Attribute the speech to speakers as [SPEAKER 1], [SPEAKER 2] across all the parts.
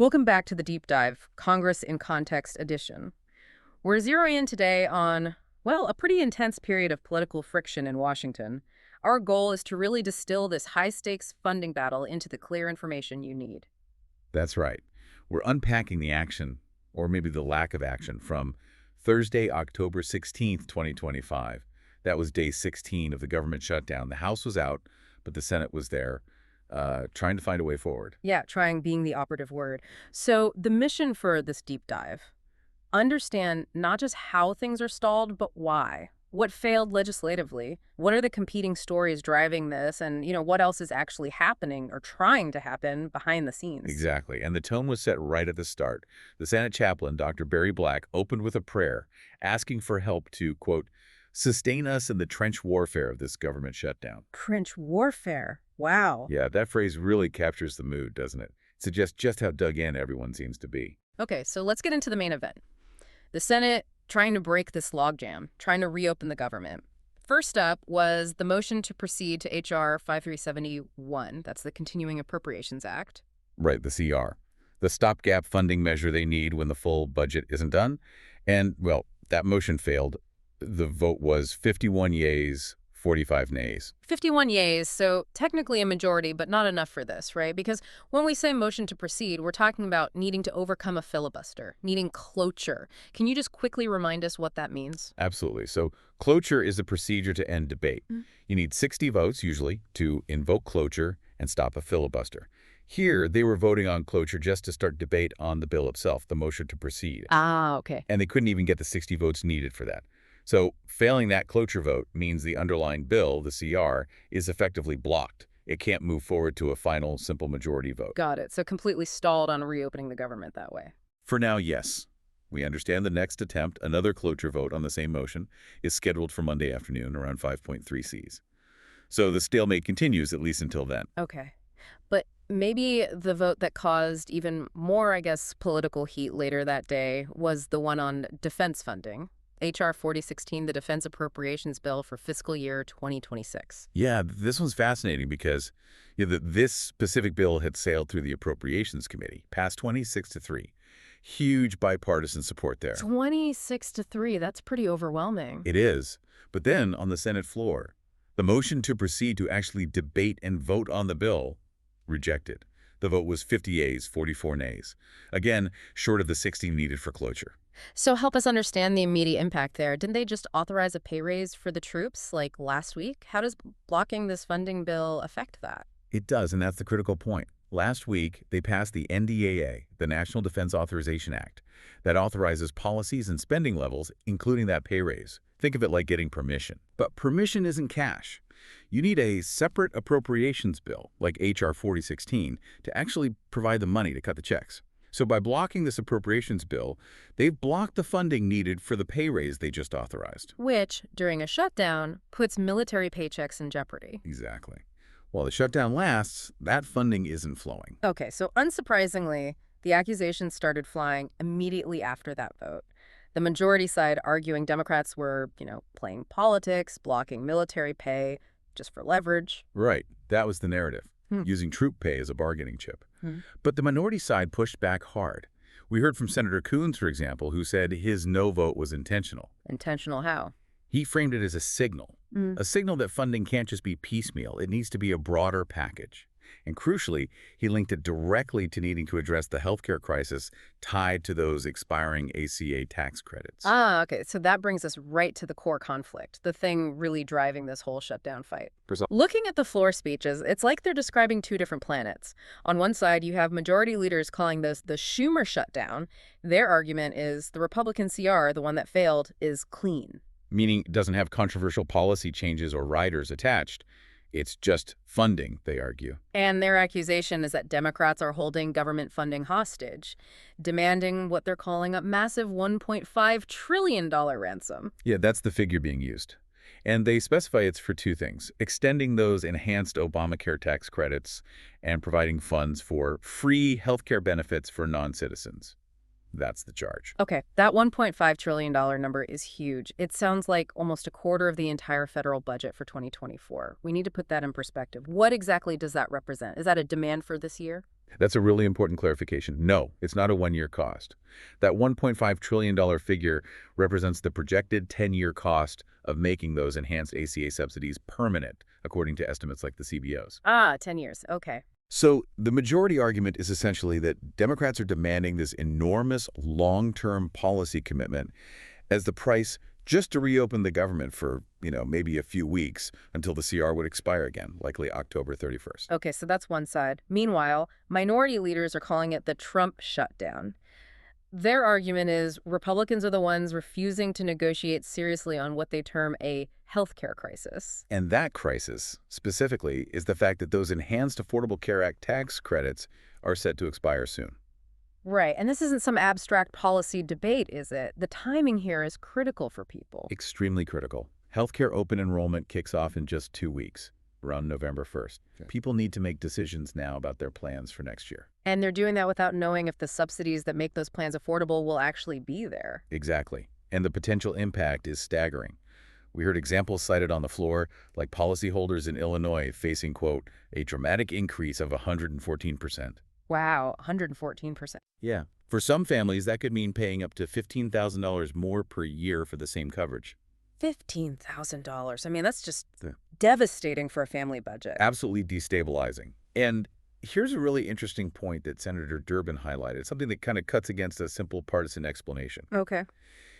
[SPEAKER 1] Welcome back to the Deep Dive, Congress in Context edition. We're zeroing in today on, well, a pretty intense period of political friction in Washington. Our goal is to really distill this high-stakes funding battle into the clear information you need.
[SPEAKER 2] That's right. We're unpacking the action, or maybe the lack of action, from Thursday, October 16th, 2025. That was day 16 of the government shutdown. The House was out, but the Senate was there, trying to find a way forward.
[SPEAKER 1] Yeah, trying being the operative word. So the mission for this deep dive, understand not just how things are stalled, but why. What failed legislatively? What are the competing stories driving this? And, what else is actually happening or trying to happen behind the scenes?
[SPEAKER 2] Exactly. And the tone was set right at the start. The Senate chaplain, Dr. Barry Black, opened with a prayer, asking for help to, quote, sustain us in the trench warfare of this government shutdown.
[SPEAKER 1] Trench warfare. Wow.
[SPEAKER 2] Yeah, that phrase really captures the mood, doesn't it? It suggests just how dug in everyone seems to be.
[SPEAKER 1] Okay, so let's get into the main event. The Senate trying to break this logjam, trying to reopen the government. First up was the motion to proceed to H.R. 5371. That's the Continuing Appropriations Act.
[SPEAKER 2] Right, the CR. The stopgap funding measure they need when the full budget isn't done. And, well, that motion failed. The vote was 51 yeas, 45 nays.
[SPEAKER 1] 51 yeas, so technically a majority, but not enough for this, right? Because when we say motion to proceed, we're talking about needing to overcome a filibuster, needing cloture. Can you just quickly remind us what that means?
[SPEAKER 2] Absolutely. So cloture is a procedure to end debate. You need 60 votes, usually, to invoke cloture and stop a filibuster. Here, they were voting on cloture just to start debate on the bill itself, the motion to proceed.
[SPEAKER 1] Ah, okay.
[SPEAKER 2] And they couldn't even get the 60 votes needed for that. So failing that cloture vote means the underlying bill, the CR, is effectively blocked. It can't move forward to a final simple majority vote.
[SPEAKER 1] Got it. So completely stalled on reopening the government that way.
[SPEAKER 2] For now, yes. We understand the next attempt, another cloture vote on the same motion, is scheduled for Monday afternoon around 5.3 Cs. So the stalemate continues, at least until then.
[SPEAKER 1] Okay. But maybe the vote that caused even more, political heat later that day was the one on defense funding. H.R. 4016, the Defense Appropriations Bill for fiscal year 2026.
[SPEAKER 2] Yeah, this one's fascinating because this specific bill had sailed through the Appropriations Committee, passed 26-3. Huge bipartisan support there.
[SPEAKER 1] 26-3, that's pretty overwhelming.
[SPEAKER 2] It is. But then, on the Senate floor, the motion to proceed to actually debate and vote on the bill, rejected. The vote was 50 yeas, 44 nays. Again, short of the 60 needed for cloture.
[SPEAKER 1] So help us understand the immediate impact there. Didn't they just authorize a pay raise for the troops, like last week? How does blocking this funding bill affect that?
[SPEAKER 2] It does, and that's the critical point. Last week, they passed the NDAA, the National Defense Authorization Act, that authorizes policies and spending levels, including that pay raise. Think of it like getting permission. But permission isn't cash. You need a separate appropriations bill, like H.R. 4016, to actually provide the money to cut the checks. So by blocking this appropriations bill, they've blocked the funding needed for the pay raise they just authorized.
[SPEAKER 1] Which, during a shutdown, puts military paychecks in jeopardy.
[SPEAKER 2] Exactly. While the shutdown lasts, that funding isn't flowing.
[SPEAKER 1] Okay, so unsurprisingly, the accusations started flying immediately after that vote. The majority side arguing Democrats were, playing politics, blocking military pay, just for leverage.
[SPEAKER 2] Right. That was the narrative, using troop pay as a bargaining chip. But the minority side pushed back hard. We heard from Senator Coons, for example, who said his no vote was intentional.
[SPEAKER 1] Intentional how?
[SPEAKER 2] He framed it as a signal that funding can't just be piecemeal. It needs to be a broader package. And crucially, he linked it directly to needing to address the healthcare crisis tied to those expiring ACA tax credits.
[SPEAKER 1] Ah, okay. So that brings us right to the core conflict, the thing really driving this whole shutdown fight. Looking at the floor speeches, it's like they're describing two different planets. On one side, you have majority leaders calling this the Schumer shutdown. Their argument is the Republican CR, the one that failed, is clean.
[SPEAKER 2] Meaning it doesn't have controversial policy changes or riders attached. It's just funding, they argue.
[SPEAKER 1] And their accusation is that Democrats are holding government funding hostage, demanding what they're calling a massive $1.5 trillion ransom.
[SPEAKER 2] Yeah, that's the figure being used. And they specify it's for two things: extending those enhanced Obamacare tax credits and providing funds for free healthcare benefits for non-citizens. That's the charge.
[SPEAKER 1] Okay, that $1.5 trillion number is huge. It sounds like almost a quarter of the entire federal budget for 2024. We need to put that in perspective. What exactly does that represent? Is that a demand for this year?
[SPEAKER 2] That's a really important clarification. No, it's not a one-year cost. That $1.5 trillion figure represents the projected 10-year cost of making those enhanced ACA subsidies permanent, according to estimates like the CBO's.
[SPEAKER 1] Ah, 10 years. Okay.
[SPEAKER 2] So the majority argument is essentially that Democrats are demanding this enormous long-term policy commitment as the price just to reopen the government for, maybe a few weeks until the CR would expire again, likely October 31st.
[SPEAKER 1] Okay, so that's one side. Meanwhile, minority leaders are calling it the Trump shutdown. Their argument is Republicans are the ones refusing to negotiate seriously on what they term a healthcare crisis.
[SPEAKER 2] And that crisis, specifically, is the fact that those Enhanced Affordable Care Act tax credits are set to expire soon.
[SPEAKER 1] Right, and this isn't some abstract policy debate, is it? The timing here is critical for people.
[SPEAKER 2] Extremely critical. Healthcare open enrollment kicks off in just 2 weeks, around November 1st. Okay. People need to make decisions now about their plans for next year.
[SPEAKER 1] And they're doing that without knowing if the subsidies that make those plans affordable will actually be there.
[SPEAKER 2] Exactly. And the potential impact is staggering. We heard examples cited on the floor, like policyholders in Illinois facing, quote, a dramatic increase of 114%.
[SPEAKER 1] Wow, 114%.
[SPEAKER 2] Yeah. For some families, that could mean paying up to $15,000 more per year for the same coverage.
[SPEAKER 1] $15,000. I mean, that's just devastating for a family budget.
[SPEAKER 2] Absolutely destabilizing. And here's a really interesting point that Senator Durbin highlighted, something that kind of cuts against a simple partisan explanation.
[SPEAKER 1] Okay.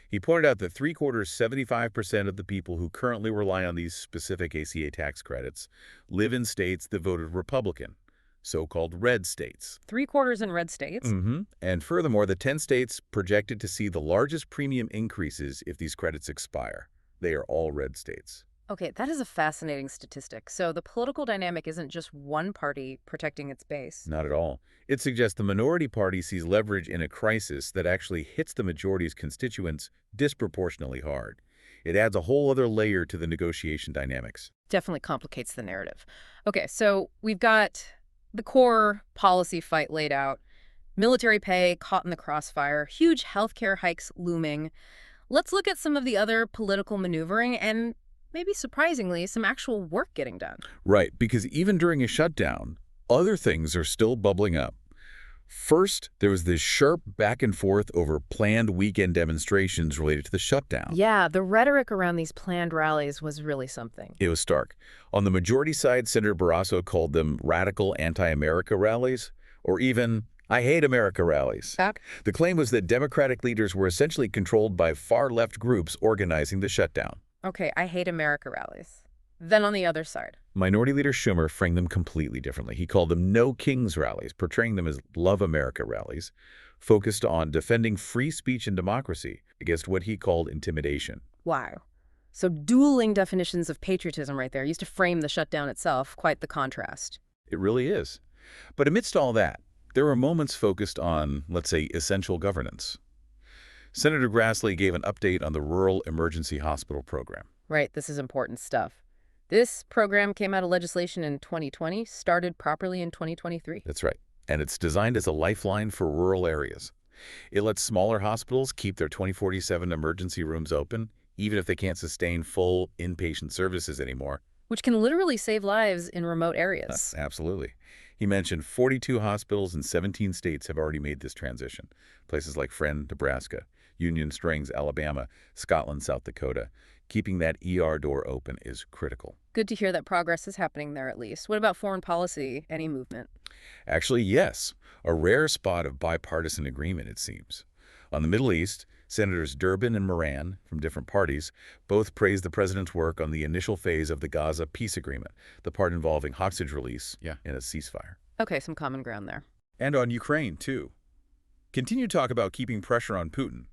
[SPEAKER 2] He pointed out that 75% of the people who currently rely on these specific ACA tax credits live in states that voted Republican, so-called red states.
[SPEAKER 1] 3/4 in red states?
[SPEAKER 2] Mm-hmm. And furthermore, the 10 states projected to see the largest premium increases if these credits expire. They are all red states.
[SPEAKER 1] Okay, that is a fascinating statistic. So the political dynamic isn't just one party protecting its base.
[SPEAKER 2] Not at all. It suggests the minority party sees leverage in a crisis that actually hits the majority's constituents disproportionately hard. It adds a whole other layer to the negotiation dynamics.
[SPEAKER 1] Definitely complicates the narrative. Okay, so we've got the core policy fight laid out. Military pay caught in the crossfire, huge healthcare hikes looming. Let's look at some of the other political maneuvering and maybe surprisingly, some actual work getting done.
[SPEAKER 2] Right, because even during a shutdown, other things are still bubbling up. First, there was this sharp back and forth over planned weekend demonstrations related to the shutdown.
[SPEAKER 1] Yeah, the rhetoric around these planned rallies was really something.
[SPEAKER 2] It was stark. On the majority side, Senator Barrasso called them radical anti-America rallies, or even I hate America rallies. The claim was that Democratic leaders were essentially controlled by far-left groups organizing the shutdown.
[SPEAKER 1] Okay, I hate America rallies. Then on the other side,
[SPEAKER 2] Minority Leader Schumer framed them completely differently. He called them No Kings rallies, portraying them as Love America rallies, focused on defending free speech and democracy against what he called intimidation.
[SPEAKER 1] wow. So dueling definitions of patriotism right there used to frame the shutdown itself, quite the contrast.
[SPEAKER 2] It really is. But amidst all that, there were moments focused on, let's say, essential governance. Senator Grassley gave an update on the Rural Emergency Hospital Program.
[SPEAKER 1] Right, this is important stuff. This program came out of legislation in 2020, started properly in 2023.
[SPEAKER 2] That's right. And it's designed as a lifeline for rural areas. It lets smaller hospitals keep their 24/7 emergency rooms open, even if they can't sustain full inpatient services anymore.
[SPEAKER 1] Which can literally save lives in remote areas.
[SPEAKER 2] Absolutely. He mentioned 42 hospitals in 17 states have already made this transition. Places like Friend, Nebraska, Union Springs, Alabama, Scotland, South Dakota. Keeping that ER door open is critical.
[SPEAKER 1] Good to hear that progress is happening there at least. What about foreign policy? Any movement?
[SPEAKER 2] Actually, yes. A rare spot of bipartisan agreement, it seems. On the Middle East, Senators Durbin and Moran, from different parties, both praised the president's work on the initial phase of the Gaza peace agreement, the part involving hostage release and a ceasefire.
[SPEAKER 1] Okay, some common ground there.
[SPEAKER 2] And on Ukraine, too. Continue talk about keeping pressure on Putin.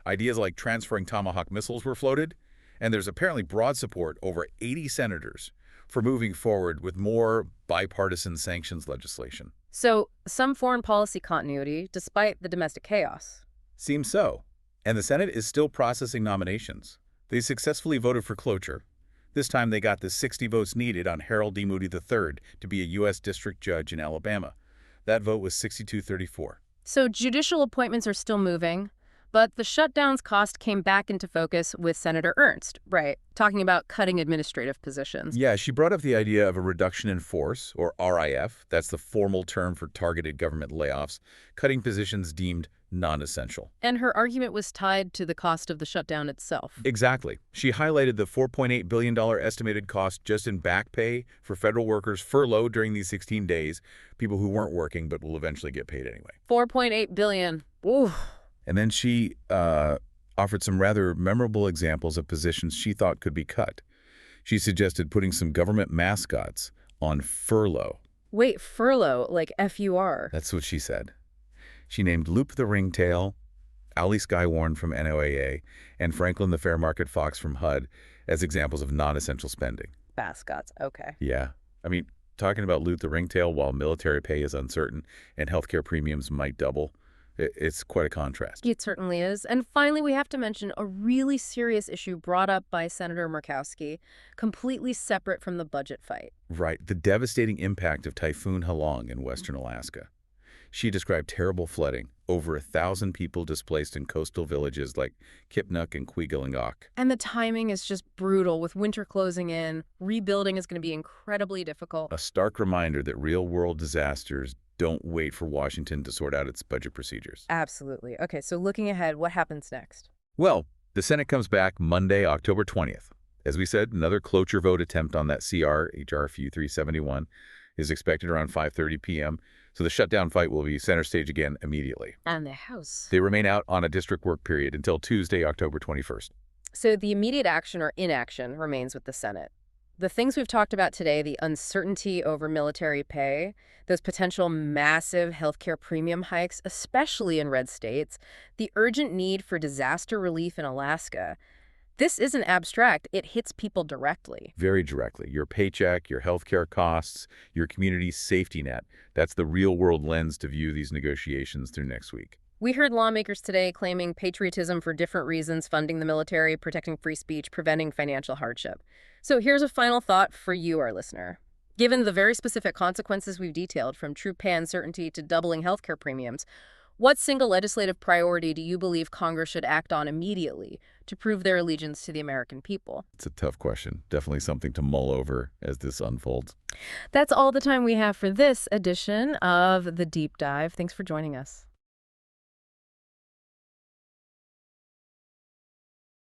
[SPEAKER 2] Ideas like transferring Tomahawk missiles were floated, and there's apparently broad support, over 80 senators, for moving forward with more bipartisan sanctions legislation.
[SPEAKER 1] So, some foreign policy continuity, despite the domestic chaos.
[SPEAKER 2] Seems so. And the Senate is still processing nominations. They successfully voted for cloture. This time they got the 60 votes needed on Harold D. Moody III to be a U.S. district judge in Alabama. That vote was 62-34.
[SPEAKER 1] So, judicial appointments are still moving. But the shutdown's cost came back into focus with Senator Ernst, right, talking about cutting administrative positions.
[SPEAKER 2] Yeah, she brought up the idea of a reduction in force, or RIF. That's the formal term for targeted government layoffs, cutting positions deemed non-essential.
[SPEAKER 1] And her argument was tied to the cost of the shutdown itself.
[SPEAKER 2] Exactly. She highlighted the $4.8 billion estimated cost just in back pay for federal workers furloughed during these 16 days, people who weren't working but will eventually get paid anyway.
[SPEAKER 1] $4.8 billion. Ooh.
[SPEAKER 2] And then she offered some rather memorable examples of positions she thought could be cut. She suggested putting some government mascots on furlough.
[SPEAKER 1] Wait, furlough, like F-U-R.
[SPEAKER 2] That's what she said. She named Loop the Ringtail, Owlie Skywarn from NOAA, and Franklin the Fair Market Fox from HUD as examples of non-essential spending.
[SPEAKER 1] Mascots, okay.
[SPEAKER 2] Yeah. I mean, talking about Loop the Ringtail while military pay is uncertain and healthcare premiums might double, it's quite a contrast.
[SPEAKER 1] It certainly is. And finally, we have to mention a really serious issue brought up by Senator Murkowski, completely separate from the budget fight.
[SPEAKER 2] Right. The devastating impact of Typhoon Halong in western Alaska. She described terrible flooding, over 1,000 people displaced in coastal villages like Kipnuk and Quigalingok.
[SPEAKER 1] And the timing is just brutal. With winter closing in, rebuilding is going to be incredibly difficult.
[SPEAKER 2] A stark reminder that real-world disasters don't wait for Washington to sort out its budget procedures.
[SPEAKER 1] Absolutely. Okay, so looking ahead, what happens next?
[SPEAKER 2] Well, the Senate comes back Monday, October 20th. As we said, another cloture vote attempt on that CR, H.R. FU 371, is expected around 5:30 p.m., so the shutdown fight will be center stage again immediately.
[SPEAKER 1] And the House.
[SPEAKER 2] They remain out on a district work period until Tuesday, October 21st.
[SPEAKER 1] So the immediate action or inaction remains with the Senate. The things we've talked about today, the uncertainty over military pay, those potential massive healthcare premium hikes, especially in red states, the urgent need for disaster relief in Alaska, this isn't abstract. It hits people directly.
[SPEAKER 2] Very directly. Your paycheck, your healthcare costs, your community's safety net. That's the real-world lens to view these negotiations through next week.
[SPEAKER 1] We heard lawmakers today claiming patriotism for different reasons, funding the military, protecting free speech, preventing financial hardship. So here's a final thought for you, our listener. Given the very specific consequences we've detailed, from true pay uncertainty to doubling healthcare premiums, what single legislative priority do you believe Congress should act on immediately to prove their allegiance to the American people?
[SPEAKER 2] It's a tough question. Definitely something to mull over as this unfolds.
[SPEAKER 1] That's all the time we have for this edition of The Deep Dive. Thanks for joining us.